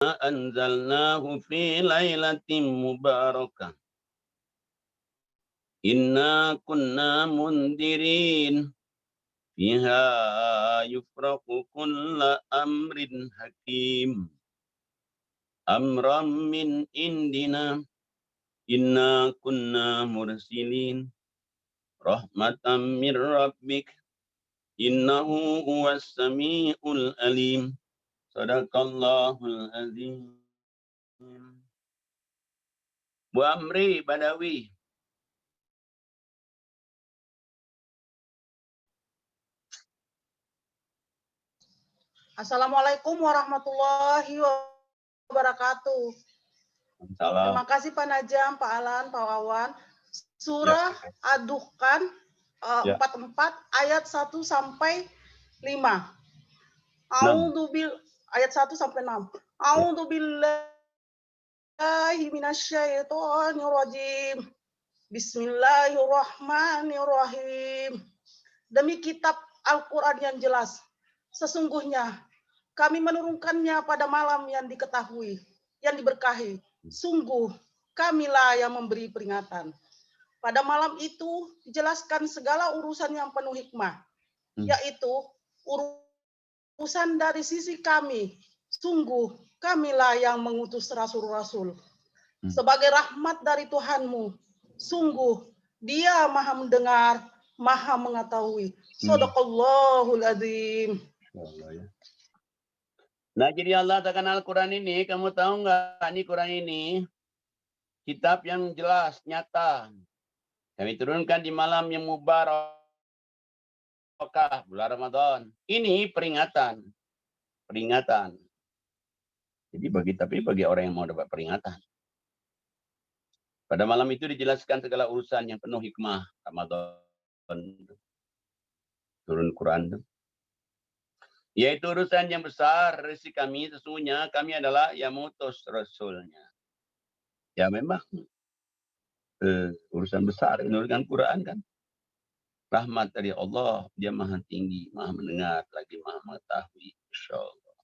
anzalnahu fi lailatin mubarakah. Inna kunna mundirin. Fiha yufraqu kulla amrin hakim. Amram min indina. Inna kunna mursilin. Rahmatan min rabbik. Innahu huwas sami'ul alim. Sadaqallahul azim. Bu Amri Badawi. Assalamualaikum warahmatullahi wabarakatuh. Salam. Terima kasih Pak Najam, Pak Alan, Pak Wawan. Surah Ad-Dukhan 44 ayat 1 sampai 5. Ayat 1 sampai 6. A'udzubillahi minasyaitonirrajim. Bismillahirrahmanirrahim. Demi kitab Al-Quran yang jelas, sesungguhnya kami menurunkannya pada malam yang diketahui, yang diberkahi. Sungguh kamilah yang memberi peringatan. Pada malam itu dijelaskan segala urusan yang penuh hikmah, yaitu urusan dari sisi kami. Sungguh kamilah yang mengutus rasul-rasul sebagai rahmat dari Tuhanmu. Sungguh Dia Maha mendengar, Maha mengetahui. Shadaqallahul azim. Nah, jadi Allah katakan Al-Quran ini, kamu tahu nggak, ini Quran ini kitab yang jelas, nyata. Kami turunkan di malam yang mubarakah, bulan Ramadan. Ini peringatan. Peringatan. Jadi bagi orang yang mau dapat peringatan. Pada malam itu dijelaskan segala urusan yang penuh hikmah. Ramadan. Turun Quran. Yaitu urusan yang besar dari kami, sesungguhnya kami adalah yang mengutus Rasulnya. Ya memang urusan besar, menurunkan Quran kan. Rahmat dari Allah, Dia Maha Tinggi, Maha Mendengar, lagi Maha Mengetahui. InsyaAllah.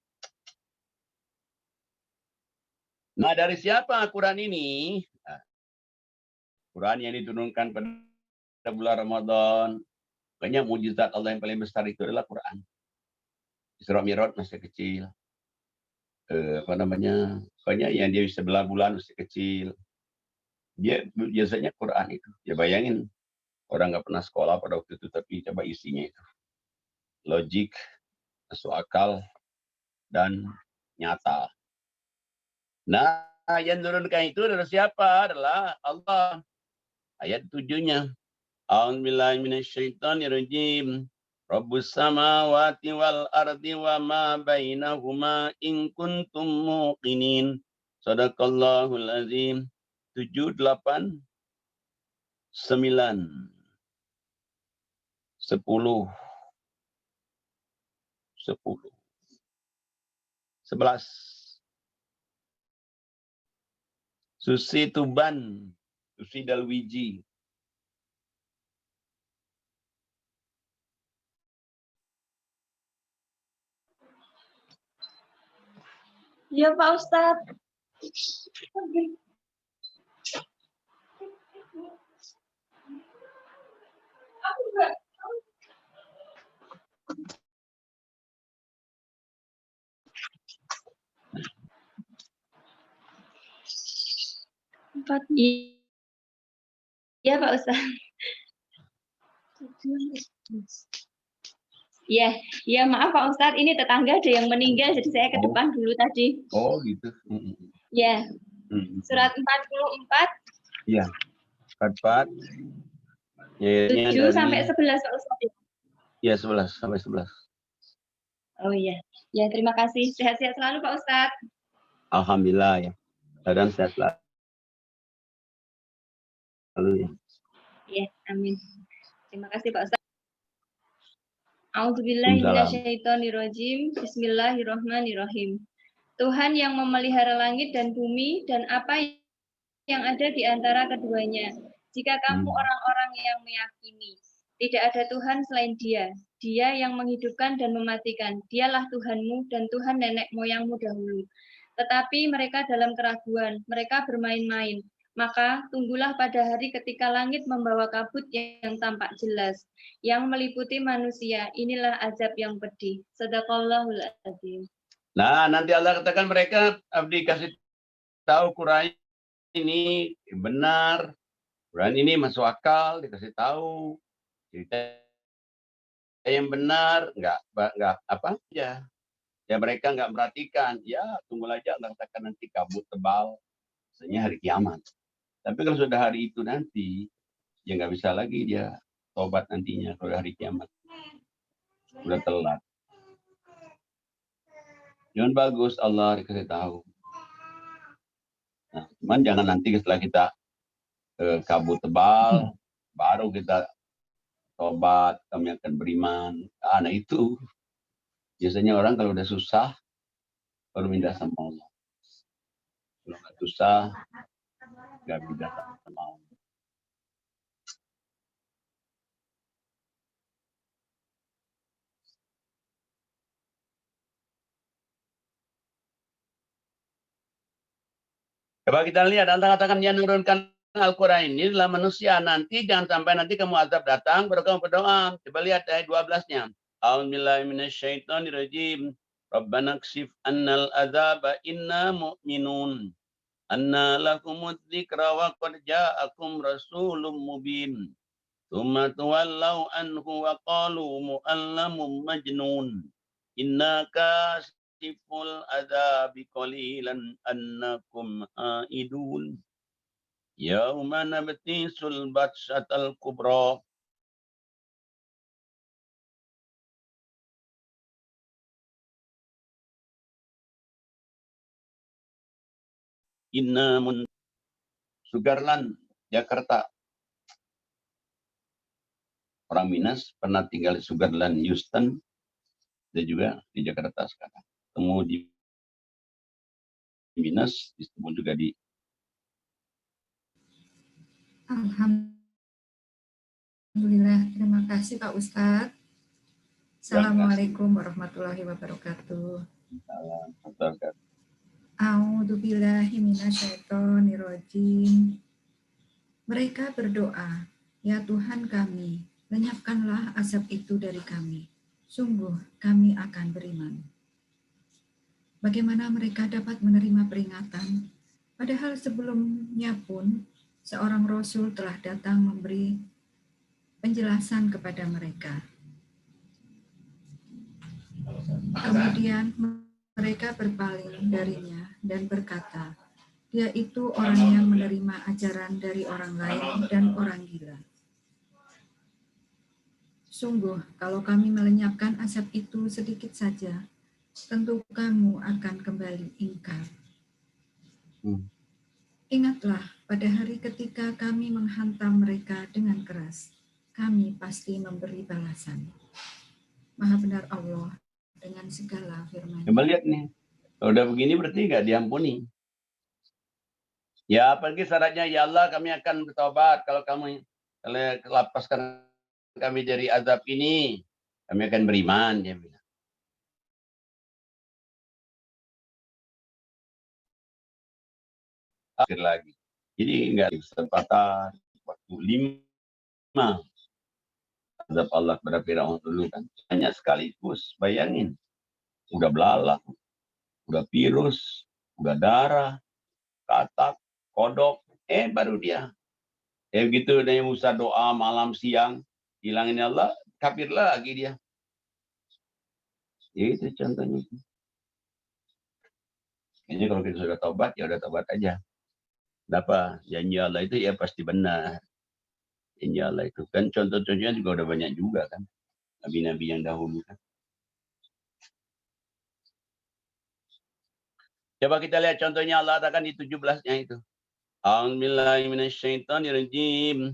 Nah, dari siapa Quran ini? Nah, Quran yang diturunkan pada bulan Ramadan. Banyak mujizat Allah yang paling besar itu adalah Quran. Isra Mi'raj masih kecil. Banyak yang dia sebelah bulan masih kecil. Dia biasanya Quran itu. Ya bayangin, orang nggak pernah sekolah pada waktu itu, tapi coba isinya itu. Logik, masuk akal, dan nyata. Nah, yang turunkan itu adalah siapa? Adalah Allah. Ayat 7-nya. A'udzubillahi minasyaitonirrajim. Rabbus samawati wal ardi wa ma bainahuma in kuntum muqinin. Shadaqallahul azim. 7, 8, 9, 10, 11. Susi Tuban, Susi Dalwiji. Ya Pak Ustadz. Empat. Iya Pak Ustadz. Ya maaf Pak Ustadz, ini tetangga ada yang meninggal, jadi saya ke depan dulu tadi. Oh gitu. Ya. Surat 44. Iya. 44. 7 sampai 11 Pak Ustadz. Ya 11 sampai 11. Oh iya. Ya terima kasih. Sehat-sehat selalu Pak Ustadz. Alhamdulillah ya. Dan sehat selalu ya. Ya, amin. Terima kasih Pak Ustadz. A'udzubillahi minasyaitonirrajim. Bismillahirrahmanirrahim. Tuhan yang memelihara langit dan bumi dan apa yang ada di antara keduanya. Jika kamu orang-orang yang meyakini, tidak ada Tuhan selain Dia. Dia yang menghidupkan dan mematikan. Dialah Tuhanmu dan Tuhan nenek moyangmu dahulu. Tetapi mereka dalam keraguan, mereka bermain-main. Maka tunggulah pada hari ketika langit membawa kabut yang tampak jelas, yang meliputi manusia. Inilah azab yang pedih. Sadaqallahul adzim. Nah, nanti Allah katakan mereka dikasih tahu Quran ini benar, Quran ini masuk akal, dikasih tahu cerita yang benar, nggak apa ya. Ya mereka nggak perhatikan, ya tunggu aja Allah katakan nanti kabut tebal, misalnya hari kiamat. Tapi kalau sudah hari itu nanti, ya nggak bisa lagi dia tobat nantinya kalau hari kiamat. Udah telat. Jangan bagus Allah dikasih tahu. Nah, cuman jangan nanti setelah kita kabut tebal, baru kita tobat, kami akan beriman. Nah itu biasanya orang kalau udah susah baru minta sama Allah. Kalau nggak susah, nggak minta sama Allah. Coba kita lihat, Anda katakan yang menurunkan Al-Quran ini adalah manusia. Nanti jangan sampai nanti kamu azab datang, baru kamu berdoa. Coba lihat ayat 12-nya. A'udzubillahi minasyaitonirrajim. Rabbana kshif annal azaba inna mu'minun. Anna lakumud dzikra wa qad ja'akum rasulun mubin. Tsumma tuwallaw anhu wa qalu mu'allamun majnun. Inna kasiful adzabi qalilan annakum aidun. Yauma nabtisul batshatal kubra. Inna mun Sugarland, Jakarta. Orang Minas pernah tinggal di Sugarland, Houston, dan juga di Jakarta sekarang. Temu di Minas, ditemu juga di Alhamdulillah, terima kasih Pak Ustadz. Assalamualaikum warahmatullahi wabarakatuh. A'udzubillahi minasyaitonirrajim. Mereka berdoa, ya Tuhan kami, lenyapkanlah azab itu dari kami. Sungguh kami akan beriman. Bagaimana mereka dapat menerima peringatan, padahal sebelumnya pun seorang Rasul telah datang memberi penjelasan kepada mereka. Kemudian mereka berpaling darinya dan berkata, dia itu orang yang menerima ajaran dari orang lain dan orang gila. Sungguh, kalau kami melenyapkan asap itu sedikit saja, tentu kamu akan kembali ingkar. Ingatlah pada hari ketika kami menghantam mereka dengan keras. Kami pasti memberi balasan. Maha benar Allah dengan segala firman. Coba lihat nih, kalau udah begini berarti nggak diampuni. Ya pergi syaratnya, ya Allah kami akan bertobat kalau kamu lepaskan kami dari azab ini, kami akan beriman, dia bilang. Akhir lagi. Jadi enggak kesempatan waktu 5 azab Allah kepada Firaun dulu kan. Hanya sekaligus, bayangin. Udah belalang, udah virus, udah darah, katak, kodok, baru dia. Begitu Nabi Musa doa malam siang, hilangin Allah, kafir lagi dia. Itu contohnya. Kayaknya kalau kita sudah tobat, ya udah tobat aja. Kenapa? Janji Allah itu ya pasti benar. Janji Allah itu kan contoh-contohnya juga udah banyak juga kan. Nabi-nabi yang dahulu kan. Coba kita lihat contohnya Allah katakan di 17-nya itu. A'udzubillahi minasyaitonirrajim.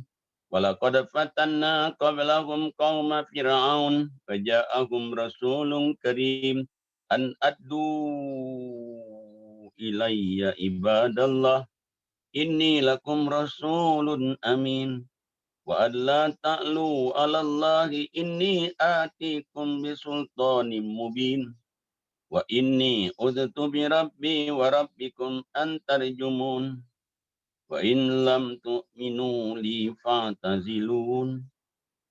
Walaqad fatanna qablahum qauma fir'aun faja'ahum rasulun karim an addu ilayya ibadallah inni lakum rasulun amin wa alla ta'lu 'alallahi inni atikum bisultanin mubin. Wa inni udtu bi rabbi wa rabbikum an tarjumun. Wa in lam tu'minu li fa'tazilun.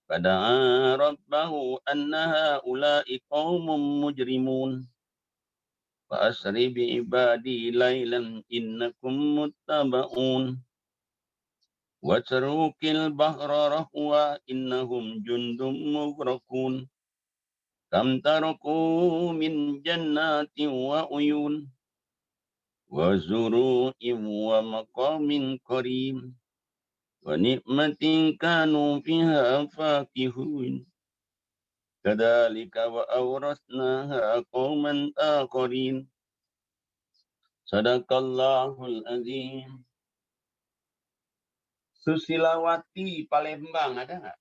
Fada'a rabbahu anna ha'ula'i qaumun mujrimun. Fa asri bi ibadi laylan innakum muttaba'un. Wa tarukil bahra rahwa innahum jundum mughraqun. Kam taraku min jannatin wa uyun. Wa zuru'in wa maqamin karim. Wa ni'matin kanu fiha fakihun. Kadzalika wa awrasnaha qauman akharin. Sadaqallahul azim. Susilawati Palembang ada nggak?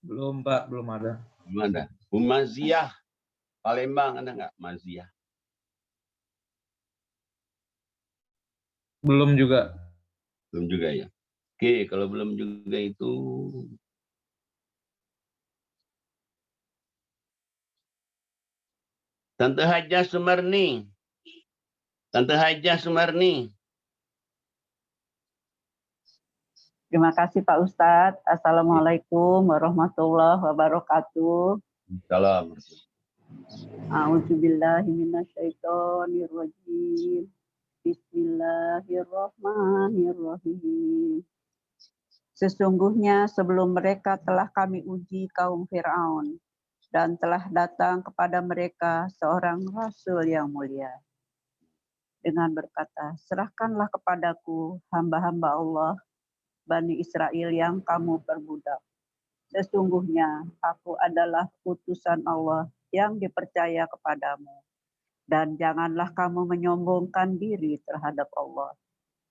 Belum, Pak, belum ada. Belum ada. Maziah Palembang ada nggak? Maziah. Belum juga. Belum juga ya. Oke, kalau belum juga itu Tante Hajah Sumarni. Tante Hajah Sumarni. Terima kasih Pak Ustadz. Assalamualaikum warahmatullahi wabarakatuh. Salam. A'udzubillahi minasyaitonirrajim. Bismillahirrahmanirrahim. Sesungguhnya sebelum mereka telah kami uji kaum Fir'aun dan telah datang kepada mereka seorang rasul yang mulia dengan berkata, serahkanlah kepadaku hamba-hamba Allah Bani Israel yang kamu perbudak. Sesungguhnya aku adalah utusan Allah yang dipercaya kepadamu. Dan janganlah kamu menyombongkan diri terhadap Allah.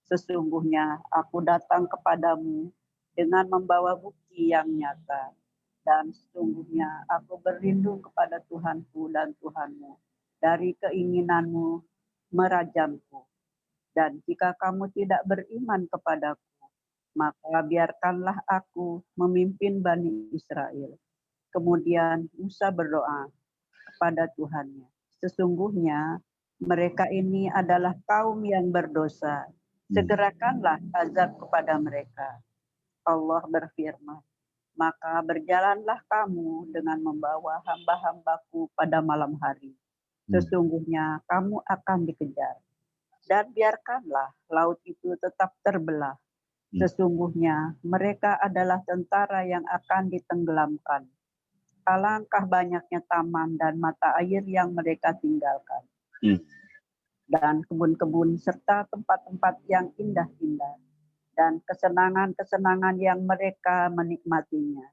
Sesungguhnya aku datang kepadamu dengan membawa bukti yang nyata. Dan sesungguhnya aku berlindung kepada Tuhanku dan Tuhanmu dari keinginanmu merajamku. Dan jika kamu tidak beriman kepadaku, maka biarkanlah aku memimpin Bani Israel. Kemudian Musa berdoa kepada Tuhannya. Sesungguhnya mereka ini adalah kaum yang berdosa. Segerakanlah azab kepada mereka. Allah berfirman, maka berjalanlah kamu dengan membawa hamba-hambaku pada malam hari. Sesungguhnya kamu akan dikejar. Dan biarkanlah laut itu tetap terbelah. Sesungguhnya mereka adalah tentara yang akan ditenggelamkan. Alangkah banyaknya taman dan mata air yang mereka tinggalkan. Dan kebun-kebun serta tempat-tempat yang indah-indah. Dan kesenangan-kesenangan yang mereka menikmatinya.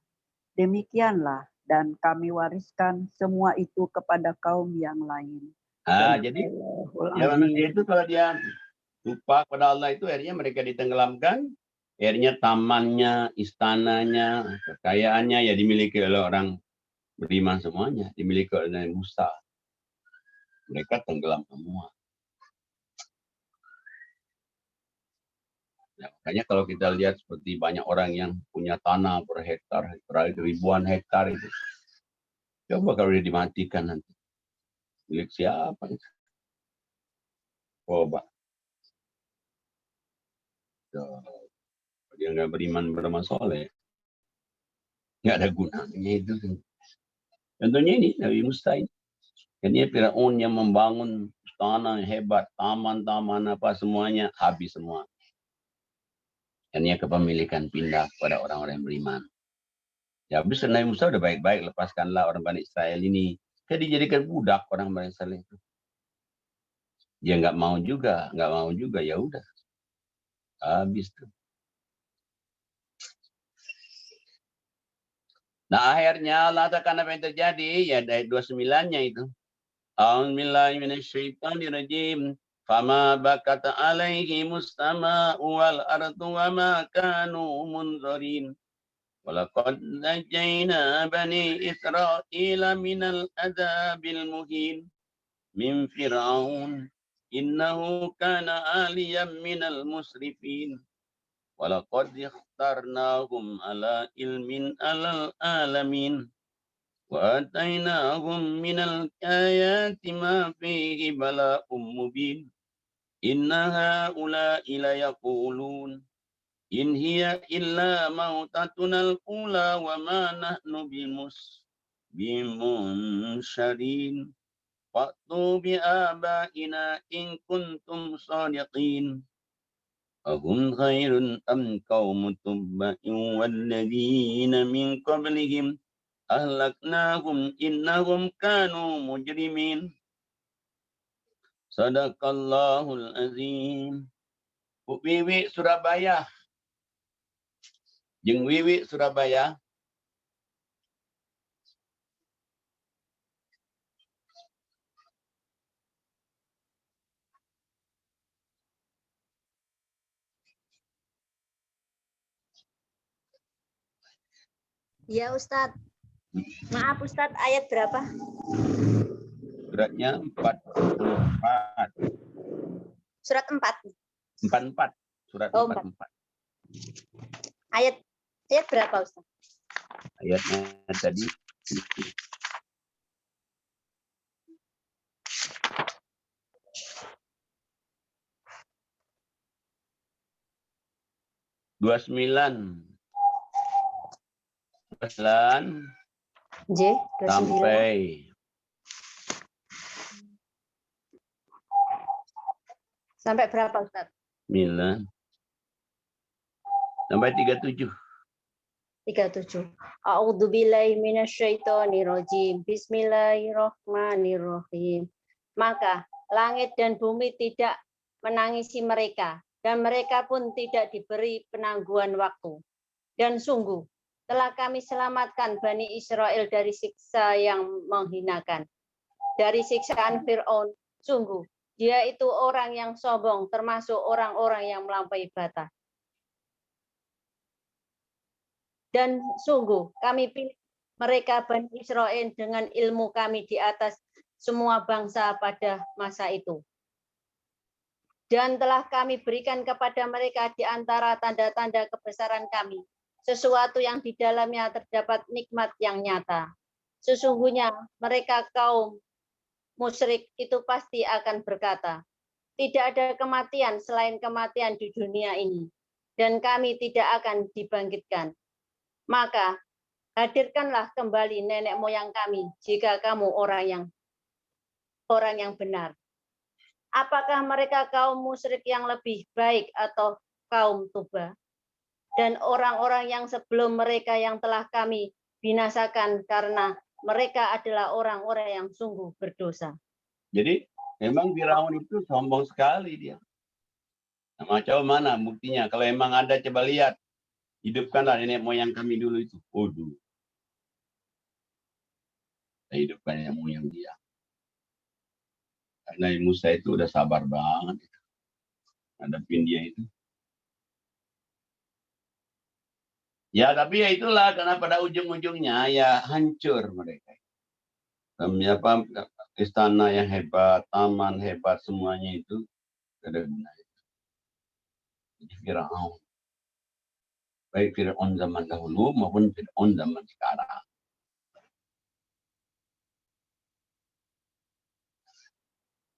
Demikianlah dan kami wariskan semua itu kepada kaum yang lain. Jadi ya manusia itu kalau dia lupa pada Allah itu akhirnya mereka ditenggelamkan. Akhirnya tamannya, istananya, kekayaannya ya dimiliki oleh orang beriman semuanya, dimiliki oleh Musa. Mereka tenggelam semua. Ya, makanya kalau kita lihat seperti banyak orang yang punya tanah berhektar, ribuan hektar itu, coba kalau dia dimatikan nanti, milik siapa itu? Coba. Dia nggak beriman beramal soleh, nggak ada gunanya itu. Contohnya ini Nabi Musa ini. Ini Firaun yang membangun istana yang hebat, taman-taman apa semuanya habis semua. Ini kepemilikan pindah kepada orang-orang yang beriman. Ya habis Nabi Musa udah baik-baik, lepaskanlah orang Bani Israel ini. Dia dijadikan budak orang Bani Israel itu. Dia nggak mau juga ya udah habis tuh. Nah akhirnya Allah katakan apa yang terjadi ya dari 29-nya itu. A'udzubillahi minasyaitonirrajim. Fama bakata alaihimus sama'u wal ardu wa ma kanu munzarin. Walaqad najjayna bani Israila minal adzabil muhin min Fir'aun innahu kana aliyan minal musrifin. walaqad ikhtarnahum ala ilmin alal alamin wa atainahum minal ayati ma fihi bala'um mubin inna haula'i la yaqulun in hiya illa mautatunal ula wa ma nahnu bimunsyarin fa'tu bi abaina in kuntum sadiqin ahum khairun am qaumu tubba'in walladzina min qablihim ahlaknahum innahum kanu mujrimin. Sadaqallahul azim. Bu Wiwi Surabaya. Jeung Wiwi Surabaya. Ya Ustadz. Maaf Ustadz, ayat berapa? Suratnya 44. Surat 4. 44. Surat 44. Ayat berapa Ustadz? Ayatnya tadi. J, 29 sampai berapa Ustaz? 9 sampai 37. 37. A'udzubillahi minasyaitonirrajim. Bismillahirrahmanirrahim. Maka langit dan bumi tidak menangisi mereka, dan mereka pun tidak diberi penangguhan waktu. Dan sungguh, telah kami selamatkan Bani Israel dari siksa yang menghinakan. Dari siksaan Fir'aun, sungguh, dia itu orang yang sombong, termasuk orang-orang yang melampaui batas. Dan sungguh, kami pilih mereka Bani Israel dengan ilmu kami di atas semua bangsa pada masa itu. Dan telah kami berikan kepada mereka di antara tanda-tanda kebesaran kami, sesuatu yang di dalamnya terdapat nikmat yang nyata. Sesungguhnya mereka kaum musyrik itu pasti akan berkata, tidak ada kematian selain kematian di dunia ini, dan kami tidak akan dibangkitkan. Maka hadirkanlah kembali nenek moyang kami jika kamu orang yang benar. Apakah mereka kaum musyrik yang lebih baik atau kaum Tuba? Dan orang-orang yang sebelum mereka yang telah kami binasakan karena mereka adalah orang-orang yang sungguh berdosa. Jadi memang Firaun itu sombong sekali dia. Nah, macam mana buktinya? Kalau emang ada, coba lihat. Hidupkanlah nenek moyang kami dulu itu. Waduh. Hidupkan nenek moyang dia. Nabi Musa itu udah sabar banget hadapin dia itu. Ya tapi ya itulah, karena pada ujung-ujungnya ya hancur mereka. Apa, istana yang hebat, taman hebat, semuanya itu ada gunanya. Jadi Firaun. Baik Firaun zaman dahulu maupun Firaun zaman sekarang.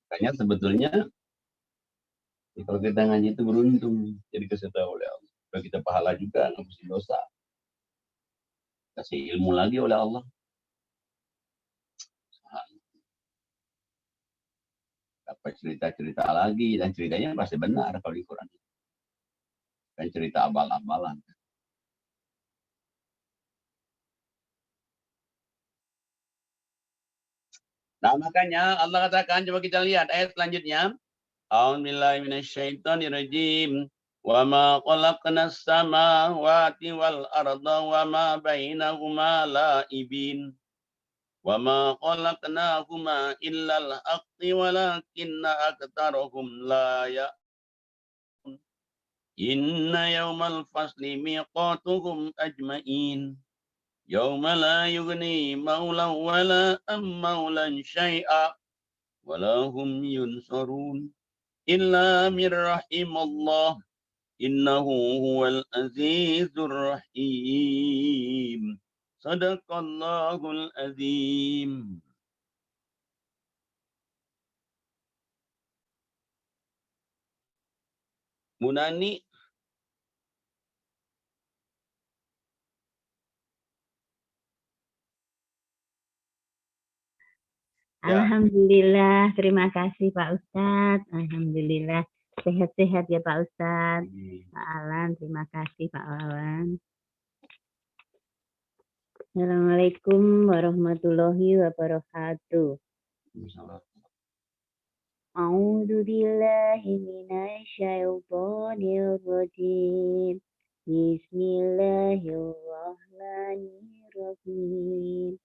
Makanya sebetulnya kalau kita ngaji itu beruntung, jadi keserta oleh Allah. Kalau kita pahala juga, ngapusin dosa. Kasih ilmu lagi oleh Allah. Dapat cerita-cerita lagi, dan ceritanya pasti benar kalau di Quran. Dan cerita abal-abalan. Nah makanya Allah katakan, coba kita lihat ayat selanjutnya. A'udzubillahi minasyaitonirrajim. Wa ma khalaqnas samawati wal arda wa ma bainahuma la'ibin. Wa ma khalaqnahuma illal haqqi walakinna aktsarahum la ya'lamun. Inna yawmal fasli miqatuhum ajma'in. Yawma la yughni maulan wala maulan syai'a wala hum yunsarun illa min rahimallah innahu huwal azizur rahim. Sadaqallahul azim. Munani. Ya. Alhamdulillah, terima kasih Pak Ustadz. Alhamdulillah, sehat-sehat ya Pak Ustadz. Pak Alan, terima kasih Pak Alan. Assalamualaikum warahmatullahi wabarakatuh. A'udzu billahi minasy syaithanir rajim. Bismillahirrahmanirrahim.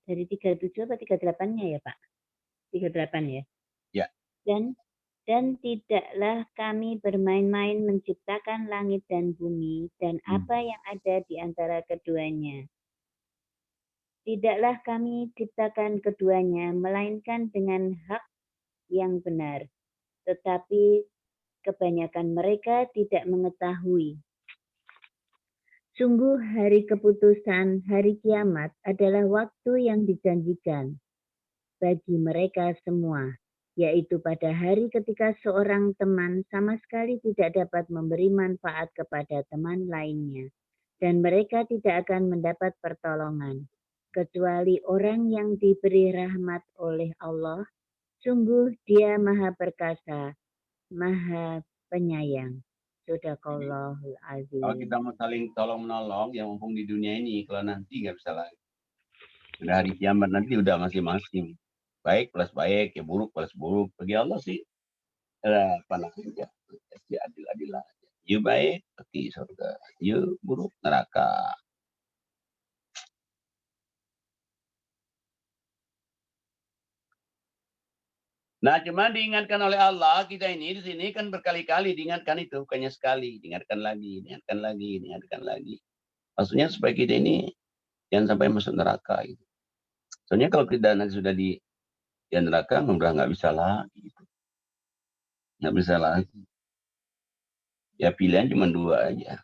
Dari 37 atau 38-nya ya, Pak? 38 ya? Ya. Dan tidaklah kami bermain-main menciptakan langit dan bumi dan apa yang ada di antara keduanya. Tidaklah kami ciptakan keduanya, melainkan dengan hak yang benar. Tetapi kebanyakan mereka tidak mengetahui. Sungguh hari keputusan, hari kiamat adalah waktu yang dijanjikan bagi mereka semua, yaitu pada hari ketika seorang teman sama sekali tidak dapat memberi manfaat kepada teman lainnya, dan mereka tidak akan mendapat pertolongan, kecuali orang yang diberi rahmat oleh Allah. Sungguh Dia Maha Perkasa, Maha Penyayang. Sadaqallahul azim. Kalau kita mau saling tolong-menolong, yang mumpung di dunia ini, kalau nanti nggak bisa lagi. Udah hari kiamat nanti udah masing-masing. Baik plus baik, ya buruk plus buruk. Bagi Allah sih, apa namanya, ya adil-adil aja. You baik, pergi surga. You buruk, neraka. Nah, cuma diingatkan oleh Allah, kita ini di sini kan berkali-kali diingatkan itu, bukannya sekali, diingatkan lagi, diingatkan lagi, diingatkan lagi. Maksudnya supaya kita ini jangan sampai masuk neraka. Gitu. Soalnya kalau kita nanti sudah di neraka, udah nggak bisa lagi. Gitu. Nggak bisa lagi. Ya pilihan cuma dua aja.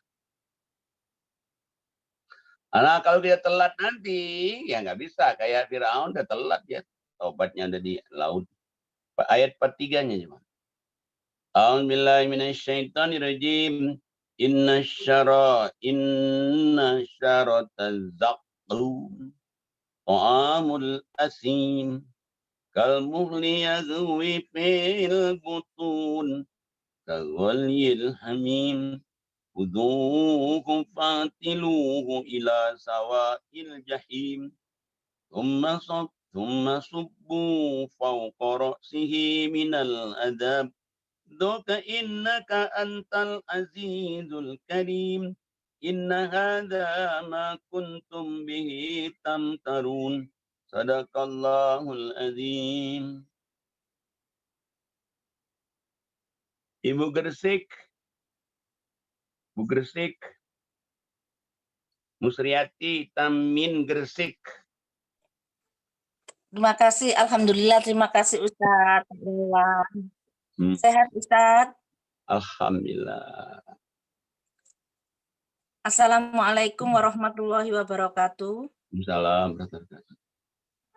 Nah, kalau dia telat nanti, ya nggak bisa. Kayak Firaun udah telat ya. Obatnya ada di laut. Ayat 43-nya cuma. A'udzubillahi minasyaitonirrajim. Inna syarataz zaqum ta'amul asim kal muhli yaghwi fil butun kaghalyil hamim khudhuhu fatiluhu ila sawa'il jahim thumma subbu fawqa ra'sihi minal adab Doka innaka antal azizul karim. Inna hadha ma kuntum bihi tamtarun. Sadaqallahul azim. Ibu Gresik. Bu Gresik. Musriati Tamin Gresik. Terima kasih, alhamdulillah, terima kasih Ustadz. Sehat Ustadz? Alhamdulillah. Assalamualaikum warahmatullahi wabarakatuh. Assalamualaikum.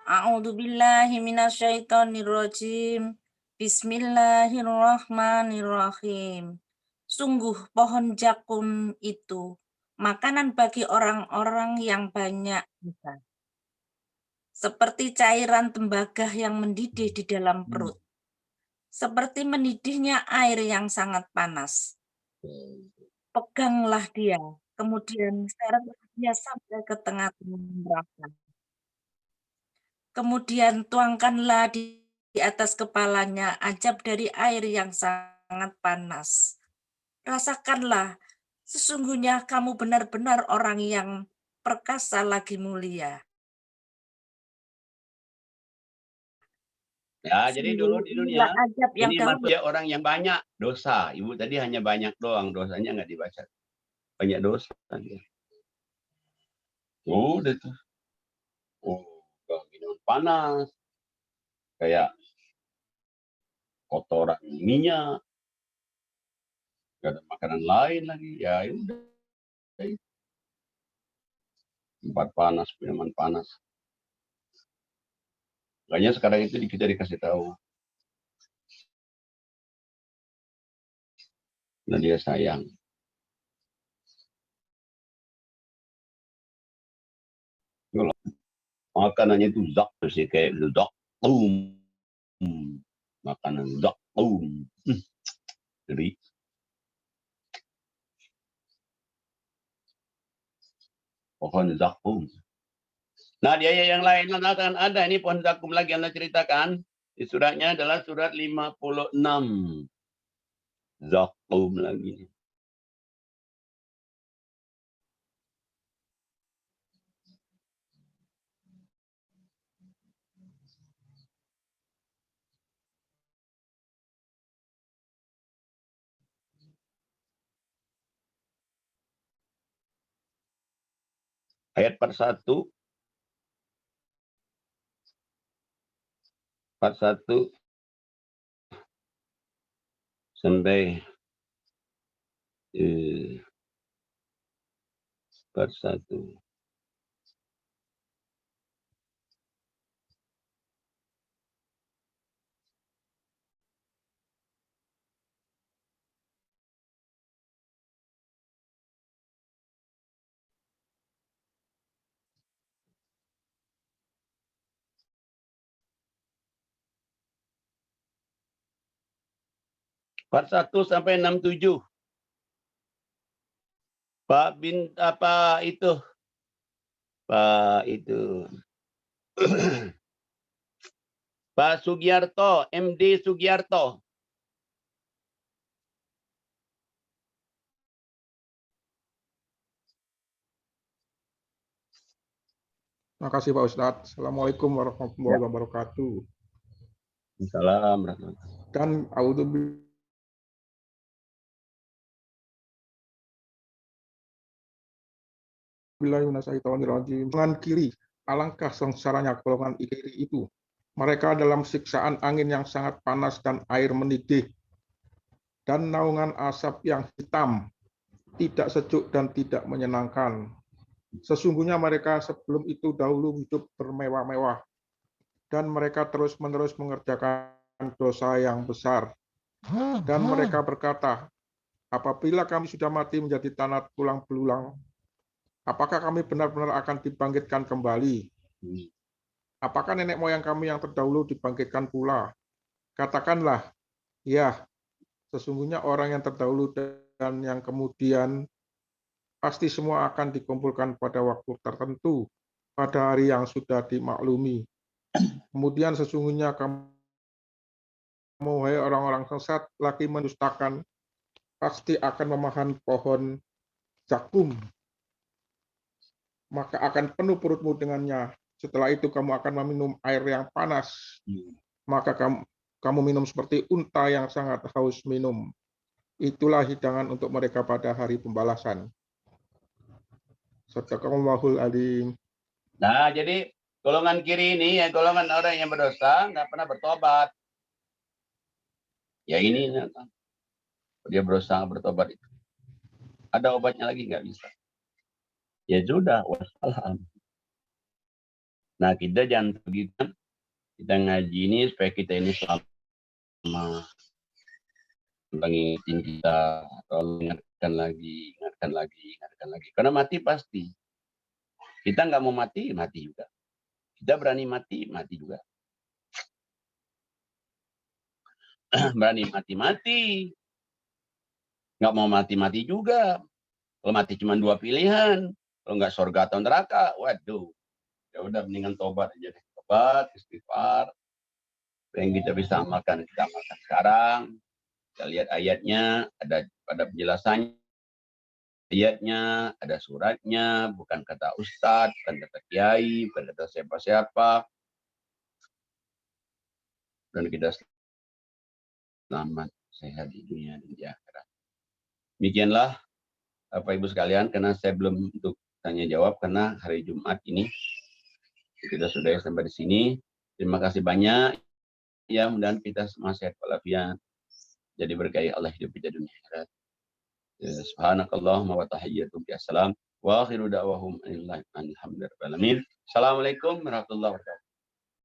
A'udzu billahi minasyaitonir rajim. Bismillahirrahmanirrahim. Sungguh pohon jakun itu makanan bagi orang-orang yang banyak dosa. Seperti cairan tembaga yang mendidih di dalam perut. Seperti mendidihnya air yang sangat panas. Peganglah dia, kemudian seretlah dia sampai ke tengah-tengah neraka. Kemudian tuangkanlah di atas kepalanya azab dari air yang sangat panas. Rasakanlah, sesungguhnya kamu benar-benar orang yang perkasa lagi mulia. Ya, jadi dulu di dunia ini yang manusia orang yang banyak dosa. Ibu tadi hanya banyak doang, dosanya nggak dibaca. Banyak dosa dia. Udah tuh. Oh, minuman panas. Kayak kotoran minyak. Gak ada makanan lain lagi. Ya udah. Tempat panas, minuman panas. Makanya sekarang itu kita dikasih tahu. Dan dia sayang. Kalau makanannya itu zak sih kayak zak. Makanan zak. Jadi pohon zakum. Nah, di ayat yang lain akan ada ini pohon zakum lagi Anda ceritakan. Di suratnya adalah surat 56. Zakum lagi. Ayat 41. 41 sampai 41. Part 1 sampai 67. Pak bin apa itu? Pak itu. Pak Sugiarto, MD Sugiarto. Terima kasih Pak Ustadz. Assalamualaikum warahmatullahi wabarakatuh. Assalamualaikum. Dan Bismillahirrahmanirrahim. Tangan kiri, alangkah sengsaranya golongan kiri itu. Mereka dalam siksaan angin yang sangat panas dan air mendidih, dan naungan asap yang hitam, tidak sejuk dan tidak menyenangkan. Sesungguhnya mereka sebelum itu dahulu hidup bermewah-mewah, dan mereka terus-menerus mengerjakan dosa yang besar. Dan mereka berkata, apabila kami sudah mati menjadi tanah tulang belulang, apakah kami benar-benar akan dibangkitkan kembali? Apakah nenek moyang kami yang terdahulu dibangkitkan pula? Katakanlah, ya, sesungguhnya orang yang terdahulu dan yang kemudian pasti semua akan dikumpulkan pada waktu tertentu, pada hari yang sudah dimaklumi. Kemudian sesungguhnya kamu, wahai orang-orang sesat, lagi mendustakan, pasti akan memakan pohon zakum, maka akan penuh perutmu dengannya. Setelah itu kamu akan meminum air yang panas, maka kamu minum seperti unta yang sangat haus minum. Itulah hidangan untuk mereka pada hari pembalasan. Sadaqallahul adzim. Nah, jadi golongan kiri ini ya golongan orang yang berdosa, nggak pernah bertobat. Ya ini dia berusaha bertobat itu. Ada obatnya lagi nggak bisa. Ya sudah, wassalam. Nah, kita jangan begitu. Kita ngaji ini supaya kita ini selama mengingatkan kita, atau ingatkan lagi. Karena mati pasti. Kita nggak mau mati, mati juga. Kita berani mati, mati juga. Berani mati. Nggak mau mati juga. Kalau mati cuma dua pilihan. Kalau nggak surga atau neraka, waduh. Ya udah mendingan tobat aja deh. Tobat, istighfar. Yang kita bisa amalkan, kita amalkan sekarang. Kita lihat ayatnya, ada penjelasannya. Ayatnya, ada suratnya, bukan kata ustadz, bukan kata kiai, bukan kata siapa-siapa. Dan kita selamat, sehat di dunia dan di akhirat. Demikianlah Bapak Ibu sekalian, karena saya belum untuk tanya jawab, karena hari Jumat ini kita sudah sampai di sini. Terima kasih banyak. Ya, mudah-mudahan kita semua sehat walafiat. Jadi berkah Allah hidup kita dunia akhirat. Subhanakallahumma wa tahiyyatuhum biassalam wa akhiru da'wahum alhamdulillahi rabbil alamin. Assalamualaikum warahmatullahi wabarakatuh.